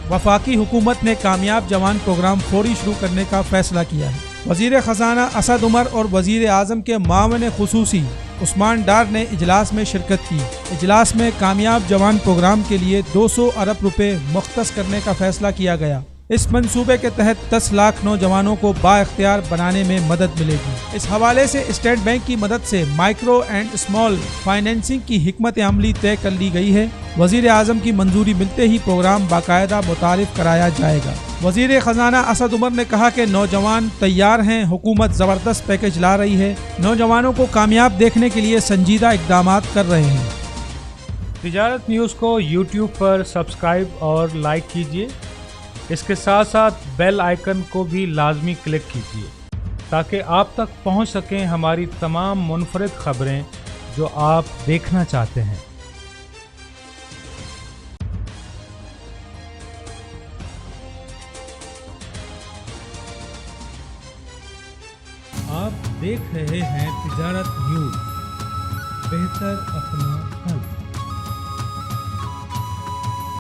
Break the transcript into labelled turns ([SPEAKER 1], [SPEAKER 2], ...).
[SPEAKER 1] वफाकी हुकूमत ने कामयाब जवान प्रोग्राम फौरी शुरू करने का फैसला किया है। वज़ीर ख़ज़ाना असद उमर और वज़ीर आज़म के मामले खुसूसी उस्मान डार ने इजलास में शिरकत की। इजलास में कामयाब जवान प्रोग्राम के लिए 200 अरब रुपए मुख्तस करने का फैसला किया गया। इस मंसूबे के तहत 10 लाख नौजवानों को बाइख्तियार बनाने में मदद मिलेगी। इस हवाले से स्टेट बैंक की मदद से माइक्रो एंड स्मॉल फाइनेंसिंग की हिकमत अमली तय कर ली गई है। वज़ीर आज़म की मंजूरी मिलते ही प्रोग्राम बाकायदा मुतारिफ कराया जाएगा। वज़ीर ख़ज़ाना असद उमर ने कहा कि नौजवान तैयार हैं, हुकूमत ज़बरदस्त पैकेज ला रही है, नौजवानों को कामयाब देखने के लिए संजीदा इक़दाम कर रहे हैं।
[SPEAKER 2] तिजारत न्यूज़ को यूट्यूब पर सब्सक्राइब और लाइक कीजिए। इसके साथ साथ बेल आइकन को भी लाजमी क्लिक कीजिए ताकि आप तक पहुंच सकें हमारी तमाम मुनफरिद खबरें जो आप देखना चाहते हैं। आप देख रहे हैं तिजारत न्यूज़, बेहतर अपना